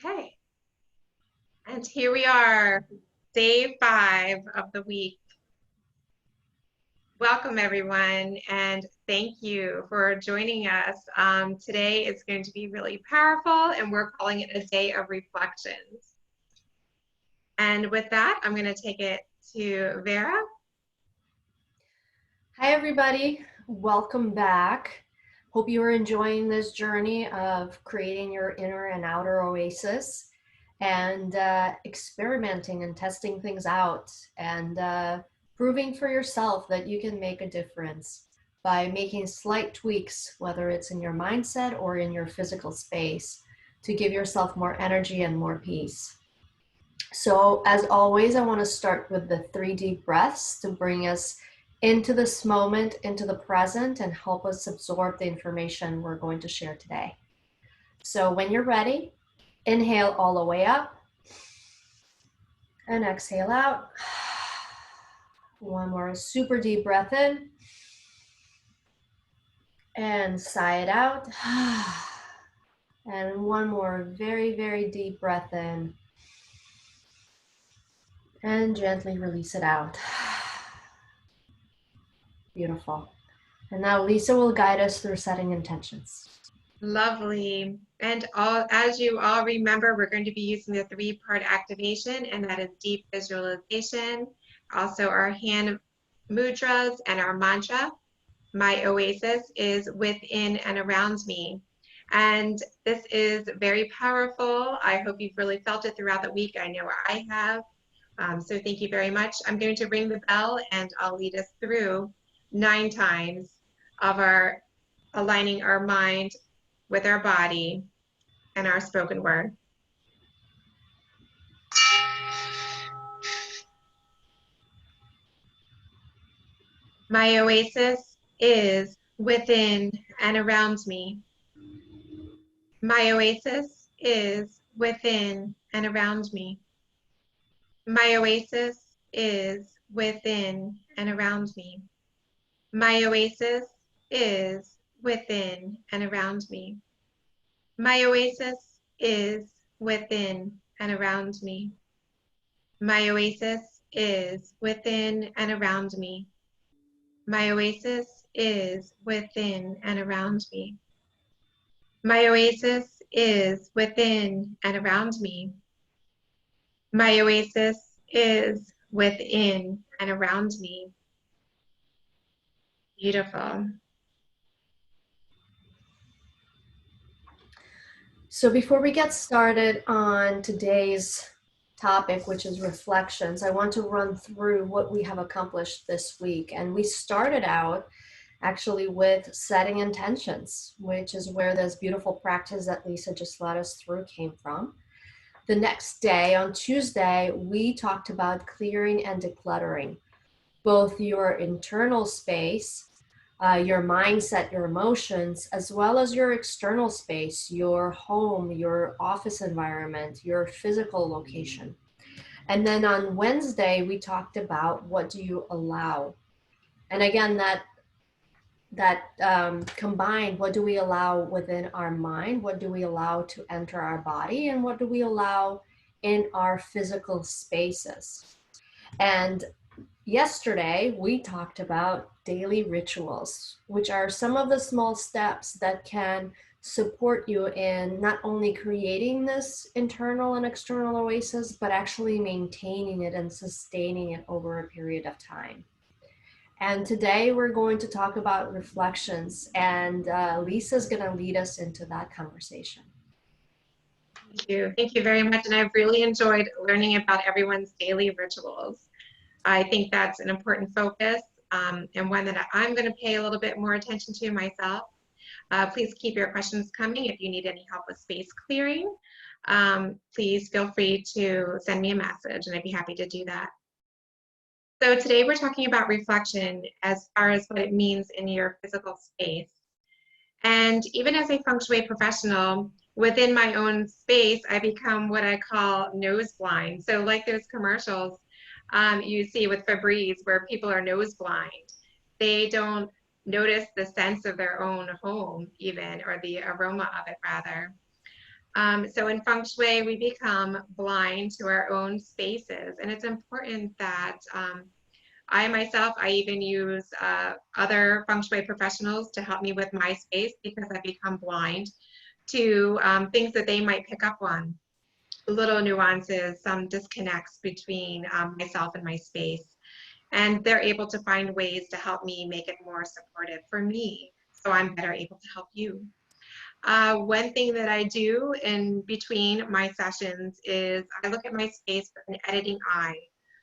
Okay, and here we are, day 5 of the week. Welcome everyone, and thank you for joining us. Today is going to be really powerful, and we're calling it a day of reflections. And with that, I'm going to take it to Vera. Hi everybody, welcome back. Hope you are enjoying this journey of creating your inner and outer oasis and experimenting and testing things out and proving for yourself that you can make a difference by making slight tweaks, whether it's in your mindset or in your physical space, to give yourself more energy and more peace. So as always, I want to start with the 3 deep breaths to bring us into this moment, into the present, and help us absorb the information we're going to share today. So when you're ready, inhale all the way up and exhale out. One more super deep breath in and sigh it out. And one more very, very deep breath in and gently release it out. Beautiful. And now Lisa will guide us through setting intentions. Lovely. And as you all remember, we're going to be using the 3-part activation, and that is deep visualization, also our hand mudras, and our mantra. My oasis is within and around me. And this is very powerful. I hope you've really felt it throughout the week. I know I have. So thank you very much. I'm going to ring the bell, and I'll lead us through 9 times of our aligning our mind with our body and our spoken word. My oasis is within and around me. My oasis is within and around me. My oasis is within and around me. My oasis is within and around me. My oasis is within and around me. My oasis is within and around me. My oasis is within and around me. My oasis is within and around me. My oasis is within and around me. Beautiful. So before we get started on today's topic, which is reflections, I want to run through what we have accomplished this week. And we started out actually with setting intentions, which is where this beautiful practice that Lisa just led us through came from. The next day, on Tuesday, we talked about clearing and decluttering, both your internal space, your mindset, your emotions, as well as your external space, your home, your office environment, your physical location. And then on Wednesday, we talked about what do you allow. And again, that combined, what do we allow within our mind, what do we allow to enter our body, and what do we allow in our physical spaces. And yesterday, we talked about daily rituals, which are some of the small steps that can support you in not only creating this internal and external oasis, but actually maintaining it and sustaining it over a period of time. And today we're going to talk about reflections, and Lisa's going to lead us into that conversation. Thank you. Thank you very much. And I've really enjoyed learning about everyone's daily rituals. I think that's an important focus and one that I'm going to pay a little bit more attention to myself. Please keep your questions coming. If you need any help with space clearing, please feel free to send me a message, and I'd be happy to do that. So today we're talking about reflection as far as what it means in your physical space. And even as a Feng Shui professional, within my own space, I become what I call nose blind. So like those commercials you see with Febreze where people are nose blind. They don't notice the sense of their own home even, or the aroma of it rather. So in Feng Shui, we become blind to our own spaces. And it's important that I myself, I even use other Feng Shui professionals to help me with my space because I become blind to things that they might pick up on, little nuances, some disconnects between myself and my space. And they're able to find ways to help me make it more supportive for me so I'm better able to help you. One thing that I do in between my sessions is I look at my space with an editing eye.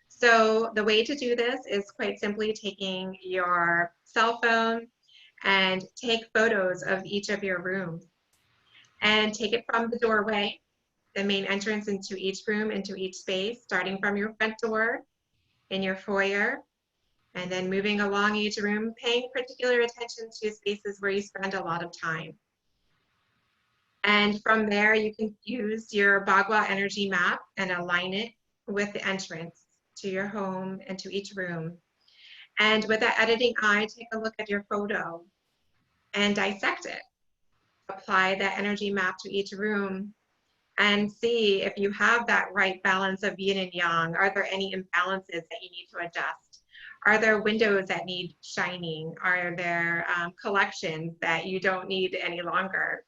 So the way to do this is quite simply taking your cell phone and take photos of each of your rooms and take it from the doorway, the main entrance into each room, into each space, starting from your front door in your foyer, and then moving along each room, paying particular attention to spaces where you spend a lot of time. And from there, you can use your Bagua energy map and align it with the entrance to your home and to each room. And with that editing eye, take a look at your photo and dissect it. Apply that energy map to each room and see if you have that right balance of yin and yang. Are there any imbalances that you need to adjust? Are there windows that need shining? Are there collections that you don't need any longer?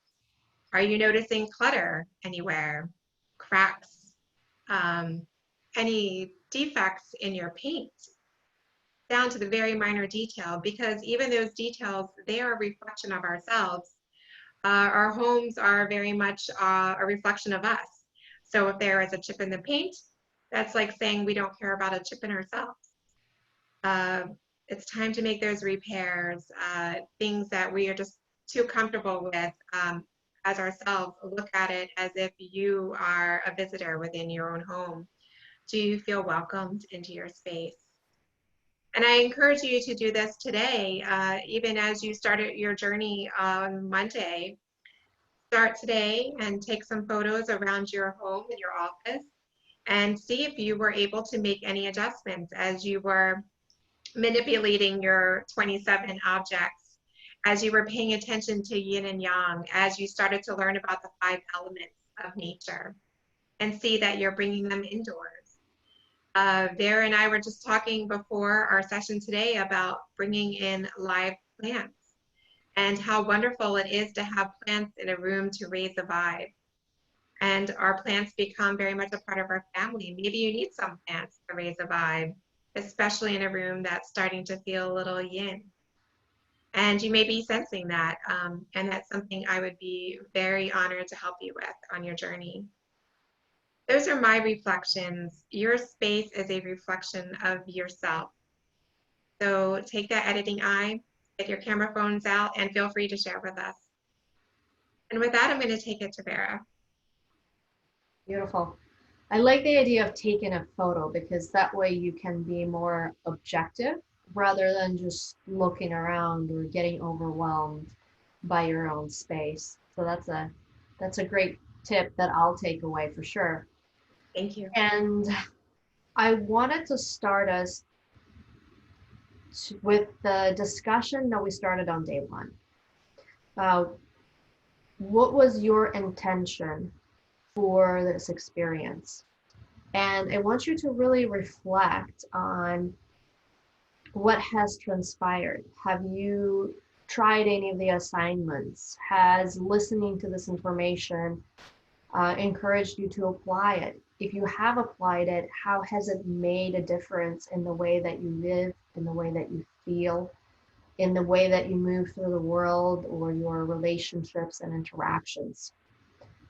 Are you noticing clutter anywhere? Cracks? Any defects in your paint? Down to the very minor detail, because even those details, they are a reflection of ourselves. Our homes are very much a reflection of us. So if there is a chip in the paint, that's like saying we don't care about a chip in ourselves. It's time to make those repairs, things that we are just too comfortable with as ourselves. Look at it as if you are a visitor within your own home. Do you feel welcomed into your space? And I encourage you to do this today, even as you started your journey on Monday. Start today and take some photos around your home and your office and see if you were able to make any adjustments as you were manipulating your 27 objects, as you were paying attention to yin and yang, as you started to learn about the 5 elements of nature, and see that you're bringing them indoors. Vera and I were just talking before our session today about bringing in live plants and how wonderful it is to have plants in a room to raise the vibe. And our plants become very much a part of our family. Maybe you need some plants to raise a vibe, especially in a room that's starting to feel a little yin. And you may be sensing that, and that's something I would be very honored to help you with on your journey. Those are my reflections. Your space is a reflection of yourself. So take that editing eye, get your camera phones out, and feel free to share with us. And with that, I'm going to take it to Vera. Beautiful. I like the idea of taking a photo because that way you can be more objective rather than just looking around or getting overwhelmed by your own space. So that's a great tip that I'll take away for sure. Thank you. And I wanted to start us with the discussion that we started on day one. What was your intention for this experience? And I want you to really reflect on what has transpired. Have you tried any of the assignments? Has listening to this information encouraged you to apply it? If you have applied it, how has it made a difference in the way that you live, in the way that you feel, in the way that you move through the world or your relationships and interactions?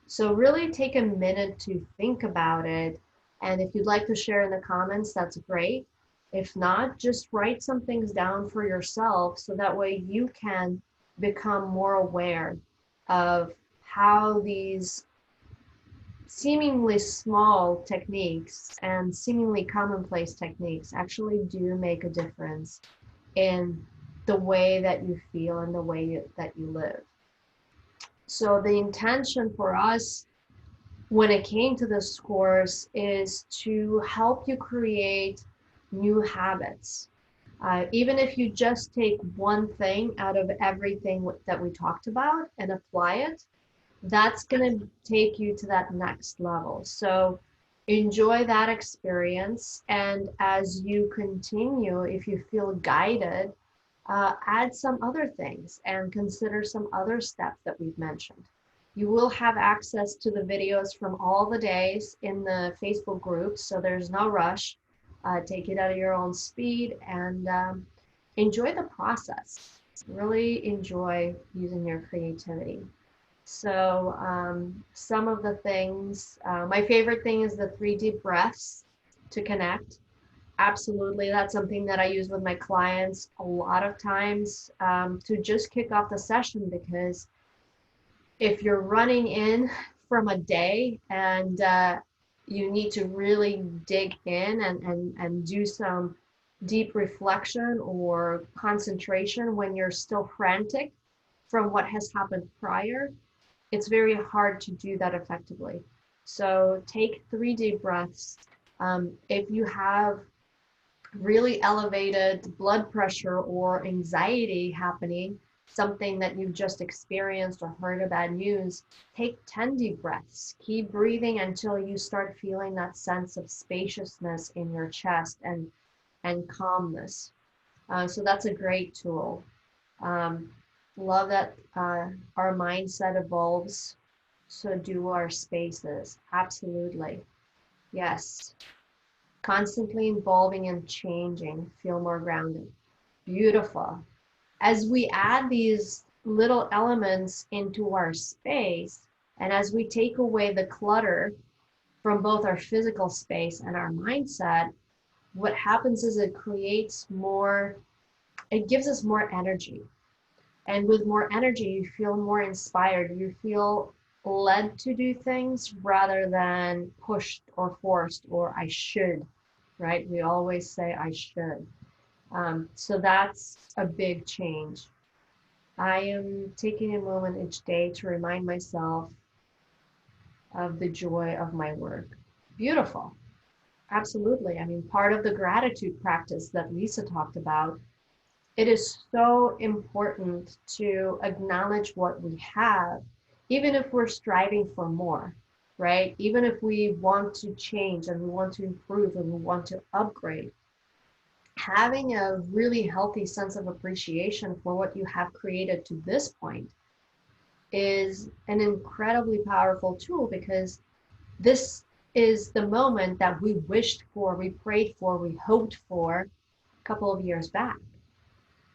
So really take a minute to think about it. And if you'd like to share in the comments, that's great. If not, just write some things down for yourself so that way you can become more aware of how these seemingly small techniques and seemingly commonplace techniques actually do make a difference in the way that you feel and the way that you live. So the intention for us when it came to this course is to help you create new habits. Even if you just take one thing out of everything that we talked about and apply it, that's going to take you to that next level. So enjoy that experience. And as you continue, if you feel guided, add some other things and consider some other steps that we've mentioned. You will have access to the videos from all the days in the Facebook group, so there's no rush. Take it at your own speed and enjoy the process. Really enjoy using your creativity. So some of the things, my favorite thing is the 3 deep breaths to connect. Absolutely, that's something that I use with my clients a lot of times to just kick off the session, because if you're running in from a day and you need to really dig in and do some deep reflection or concentration when you're still frantic from what has happened prior, it's very hard to do that effectively. So take 3 deep breaths. If you have really elevated blood pressure or anxiety happening, something that you've just experienced or heard a bad news, take 10 deep breaths. Keep breathing until you start feeling that sense of spaciousness in your chest and calmness. So that's a great tool. Um, Love that our mindset evolves, so do our spaces. Absolutely. Yes. Constantly evolving and changing, feel more grounded. Beautiful. As we add these little elements into our space, and as we take away the clutter from both our physical space and our mindset, what happens is it creates more, it gives us more energy. And with more energy, you feel more inspired. You feel led to do things rather than pushed or forced or I should, right? We always say I should. So that's a big change. I am taking a moment each day to remind myself of the joy of my work. Beautiful. Absolutely. I mean, part of the gratitude practice that Lisa talked about, it is so important to acknowledge what we have, even if we're striving for more, right? Even if we want to change and we want to improve and we want to upgrade, having a really healthy sense of appreciation for what you have created to this point is an incredibly powerful tool, because this is the moment that we wished for, we prayed for, we hoped for a couple of years back,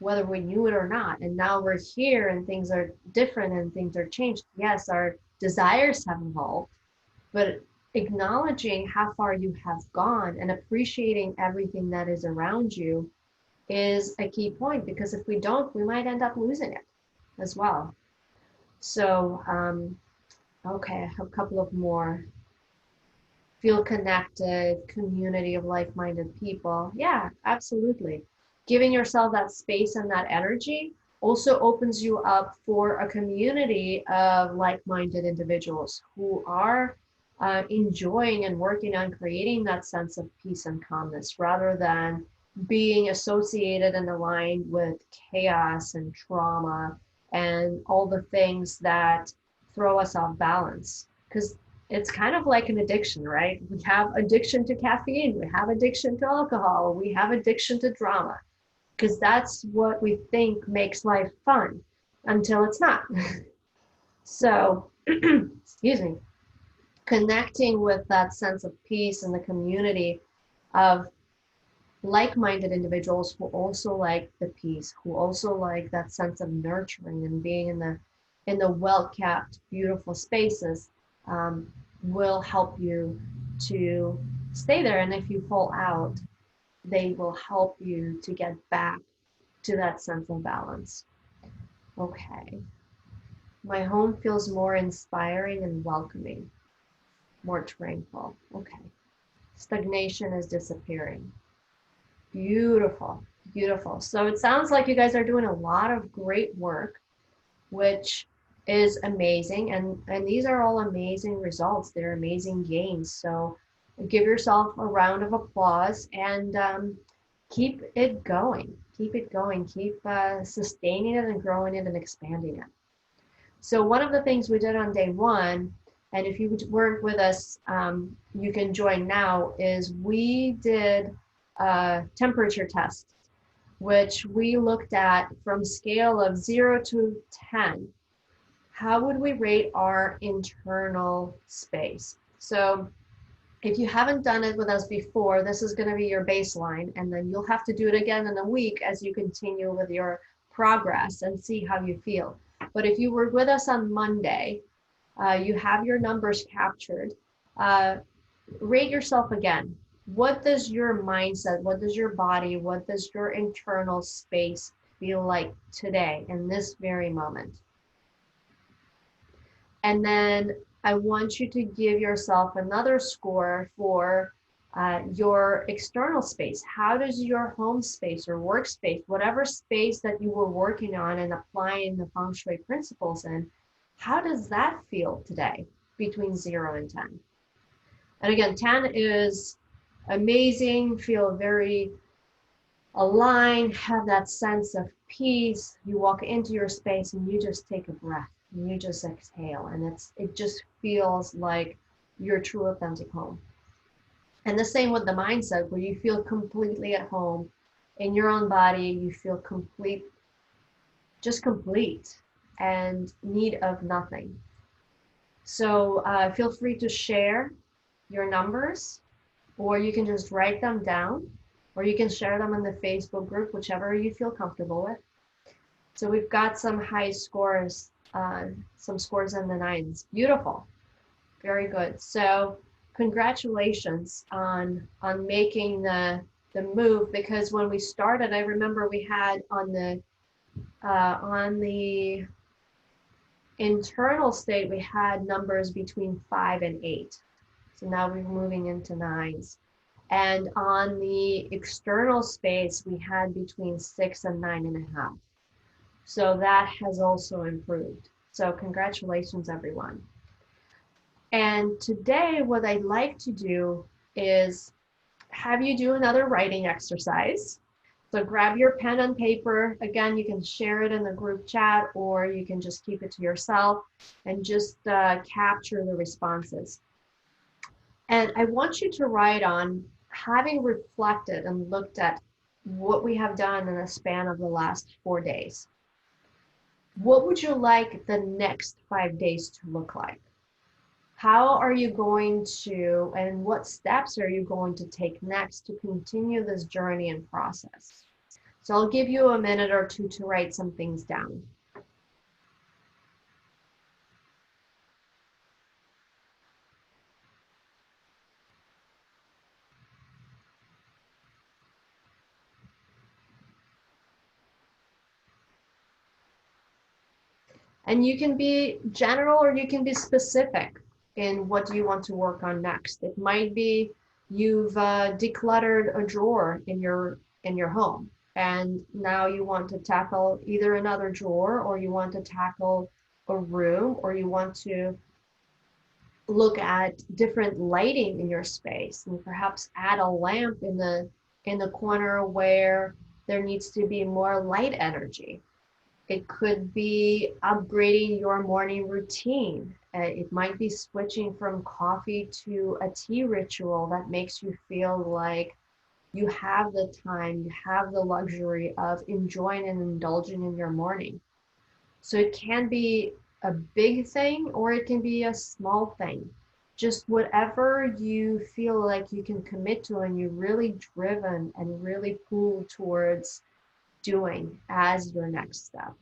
whether we knew it or not. And now we're here and things are different and things are changed. Yes, our desires have evolved, but acknowledging how far you have gone and appreciating everything that is around you is a key point, because if we don't, we might end up losing it as well. So, okay, I have a couple of more. Feel connected, community of like-minded people. Yeah, absolutely. Giving yourself that space and that energy also opens you up for a community of like-minded individuals who are enjoying and working on creating that sense of peace and calmness, rather than being associated and aligned with chaos and trauma and all the things that throw us off balance. Because it's kind of like an addiction, right? We have addiction to caffeine, we have addiction to alcohol, we have addiction to drama, because that's what we think makes life fun until it's not. So, excuse me, connecting with that sense of peace and the community of like-minded individuals who also like the peace, who also like that sense of nurturing and being in the well-kept, beautiful spaces, will help you to stay there. And if you fall out, they will help you to get back to that sense of balance. Okay. My home feels more inspiring and welcoming, more tranquil. Okay. Stagnation is disappearing. Beautiful, beautiful. So it sounds like you guys are doing a lot of great work, which is amazing. And these are all amazing results. They're amazing gains. So give yourself a round of applause and keep it going. Keep it going. Keep sustaining it and growing it and expanding it. So one of the things we did on day one, and if you weren't with us, you can join now, is we did a temperature test, which we looked at from scale of 0 to 10. How would we rate our internal space? So if you haven't done it with us before, this is going to be your baseline, and then you'll have to do it again in a week as you continue with your progress and see how you feel. But if you were with us on Monday, you have your numbers captured. Rate yourself again. What does your mindset, what does your body, what does your internal space feel like today in this very moment? And then I want you to give yourself another score for your external space. How does your home space or workspace, whatever space that you were working on and applying the Feng Shui principles in, how does that feel today between 0 and 10? And again, 10 is amazing, feel very aligned, have that sense of peace. You walk into your space and you just take a breath and you just exhale, and it just feels like your true authentic home. And the same with the mindset, where you feel completely at home in your own body, you feel complete, just complete and need of nothing. So feel free to share your numbers, or you can just write them down, or you can share them in the Facebook group, whichever you feel comfortable with. So we've got some high scores, some scores in the 9s. Beautiful. Very good. So congratulations on making the move, because when we started, I remember we had on the internal state, we had numbers between 5 and 8. So now we're moving into 9s. And on the external space, we had between 6 and 9.5. So that has also improved. So congratulations, everyone. And today, what I'd like to do is have you do another writing exercise. So grab your pen and paper. Again, you can share it in the group chat, or you can just keep it to yourself and just capture the responses. And I want you to write on, having reflected and looked at what we have done in a span of the last 4 days. What would you like the next 5 days to look like? How are you going to, and what steps are you going to take next to continue this journey and process? So I'll give you a minute or two to write some things down. And you can be general or you can be specific in what you want to work on next. It might be you've decluttered a drawer in your home, and now you want to tackle either another drawer, or you want to tackle a room, or you want to look at different lighting in your space and perhaps add a lamp in the corner where there needs to be more light energy. It could be upgrading your morning routine. It might be switching from coffee to a tea ritual that makes you feel like you have the time, you have the luxury of enjoying and indulging in your morning. So it can be a big thing or it can be a small thing. Just whatever you feel like you can commit to and you're really driven and really pulled towards doing as your next step.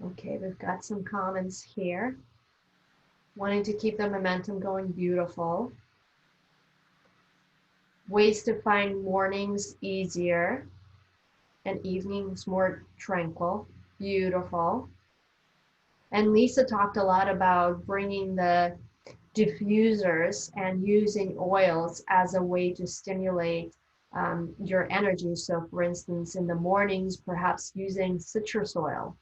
Okay, we've got some comments here. Wanting to keep the momentum going, beautiful. Ways to find mornings easier and evenings more tranquil, beautiful. And Lisa talked a lot about bringing the diffusers and using oils as a way to stimulate your energy. So for instance, in the mornings, perhaps using citrus oil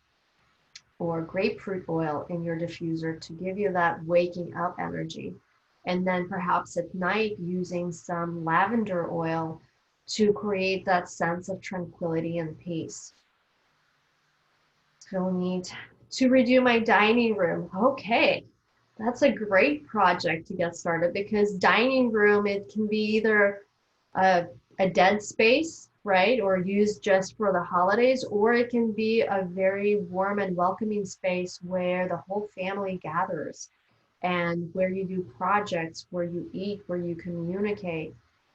or grapefruit oil in your diffuser to give you that waking up energy. And then perhaps at night using some lavender oil to create that sense of tranquility and peace. I'll need to redo my dining room. Okay, that's a great project to get started because dining room, it can be either a, a dead space, right, or used just for the holidays, or it can be a very warm and welcoming space where the whole family gathers and where you do projects, where you eat, where you communicate.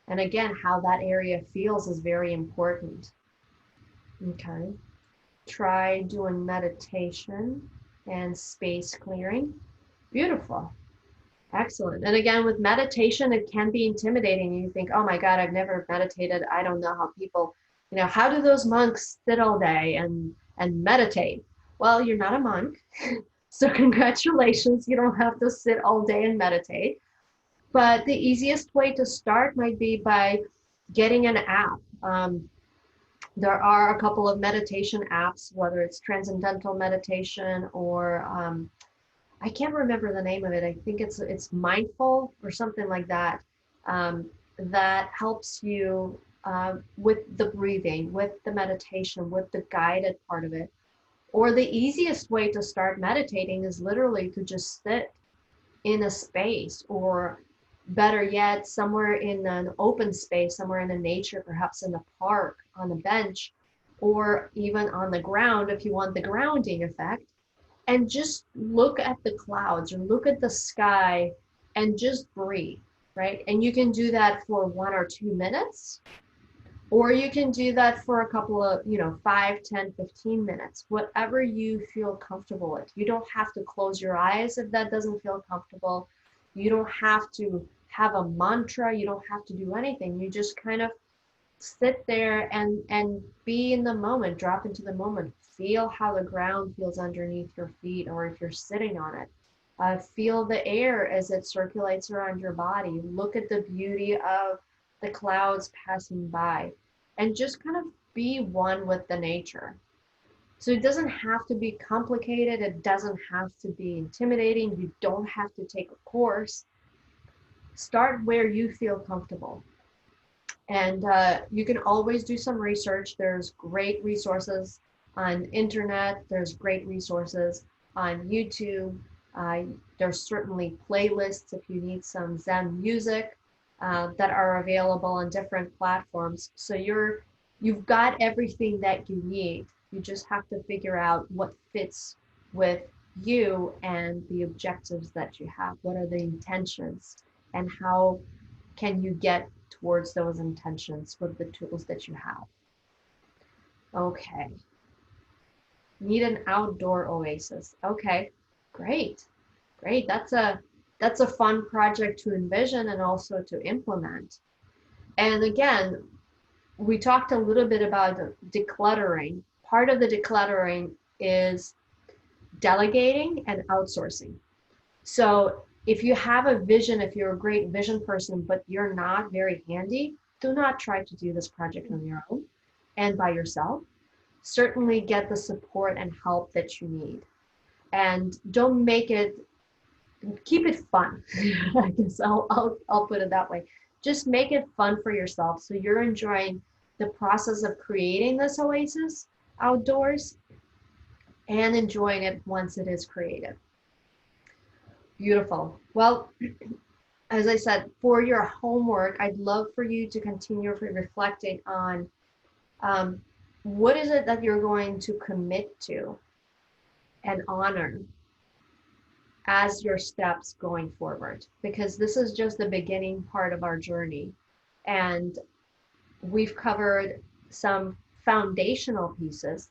And again, how that area feels is very important. Okay. Try doing meditation and space clearing. Beautiful. Excellent. And again, with meditation, it can be intimidating. You think, oh my God, I've never meditated. I don't know how people, how do those monks sit all day and meditate? Well, you're not a monk. So congratulations, you don't have to sit all day and meditate. But the easiest way to start might be by getting an app. There are a couple of meditation apps, whether it's transcendental meditation or I can't remember the name of it. I think it's mindful or something like that. That helps you with the breathing, with the meditation, with the guided part of it. Or the easiest way to start meditating is literally to just sit in a space, or better yet, somewhere in an open space, somewhere in the nature, perhaps in the park, on a bench, or even on the ground if you want the grounding effect, and just look at the clouds or look at the sky and just breathe, right? And you can do that for 1 or 2 minutes, or you can do that for a couple of, 5, 10, 15 minutes, whatever you feel comfortable with. You don't have to close your eyes if that doesn't feel comfortable. You don't have to have a mantra. You don't have to do anything. You just kind of sit there and be in the moment, drop into the moment. Feel how the ground feels underneath your feet, or if you're sitting on it. Feel the air as it circulates around your body. Look at the beauty of the clouds passing by, and just kind of be one with the nature. So it doesn't have to be complicated. It doesn't have to be intimidating. You don't have to take a course. Start where you feel comfortable. And you can always do some research. There's great resources on internet. There's great resources on YouTube. There's certainly playlists if you need some Zen music that are available on different platforms. So you've got everything that you need. You just have to figure out what fits with you and the objectives that you have. What are the intentions, and how can you get towards those intentions with the tools that you have? Okay. Need an outdoor oasis. Okay, great. Great. That's a fun project to envision and also to implement. And again, we talked a little bit about decluttering. Part of the decluttering is delegating and outsourcing. So if you have a vision, if you're a great vision person, but you're not very handy, do not try to do this project on your own and by yourself. Certainly get the support and help that you need. And don't make it, keep it fun. I guess I'll put it that way. Just make it fun for yourself so you're enjoying the process of creating this oasis outdoors and enjoying it once it is created. Beautiful. Well, as I said, for your homework, I'd love for you to continue reflecting on what is it that you're going to commit to and honor as your steps going forward, because this is just the beginning part of our journey. And we've covered some foundational pieces,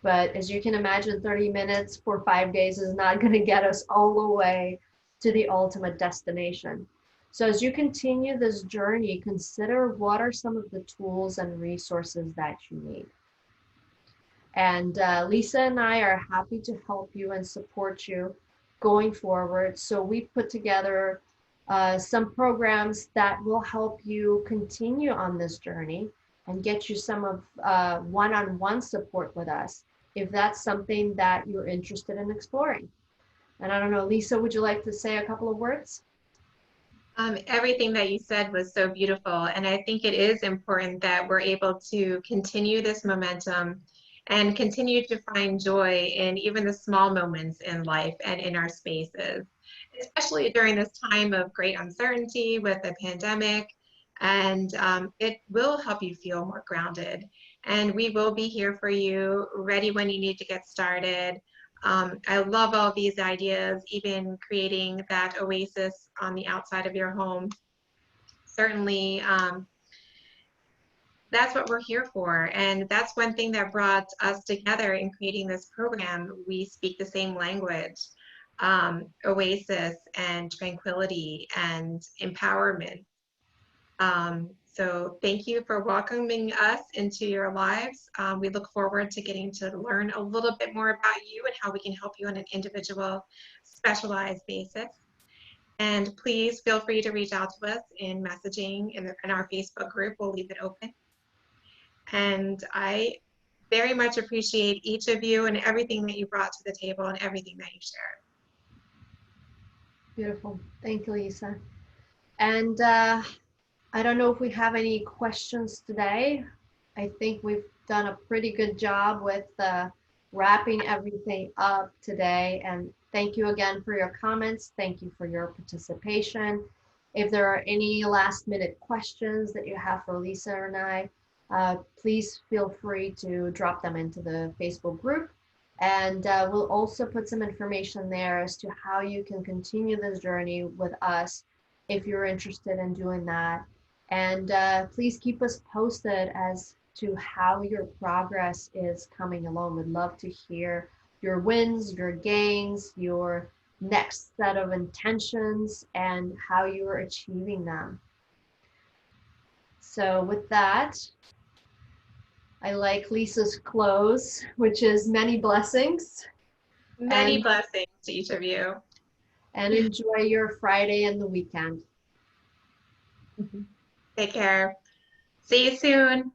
but as you can imagine, 30 minutes for 5 days is not going to get us all the way to the ultimate destination. So as you continue this journey, consider what are some of the tools and resources that you need. And Lisa and I are happy to help you and support you going forward. So we put together some programs that will help you continue on this journey and get you some of one-on-one support with us, if that's something that you're interested in exploring. And I don't know, Lisa, would you like to say a couple of words? Everything that you said was so beautiful. And I think it is important that we're able to continue this momentum and continue to find joy in even the small moments in life and in our spaces, especially during this time of great uncertainty with the pandemic. And it will help you feel more grounded. And we will be here for you, ready when you need to get started. I love all these ideas, even creating that oasis on the outside of your home. Certainly, that's what we're here for. And that's one thing that brought us together in creating this program. We speak the same language, oasis and tranquility and empowerment. So thank you for welcoming us into your lives. We look forward to getting to learn a little bit more about you and how we can help you on an individual, specialized basis. And please feel free to reach out to us in messaging in our Facebook group. We'll leave it open. And I very much appreciate each of you and everything that you brought to the table and everything that you shared. Beautiful. Thank you, Lisa. And I don't know if we have any questions today. I think we've done a pretty good job with wrapping everything up today. And thank you again for your comments. Thank you for your participation. If there are any last minute questions that you have for Lisa and I, please feel free to drop them into the Facebook group. And we'll also put some information there as to how you can continue this journey with us if you're interested in doing that. And please keep us posted as to how your progress is coming along. We'd love to hear your wins, your gains, your next set of intentions, and how you are achieving them. So with that, I like Lisa's close, which is many blessings. Many blessings to each of you. And enjoy your Friday and the weekend. Take care. See you soon.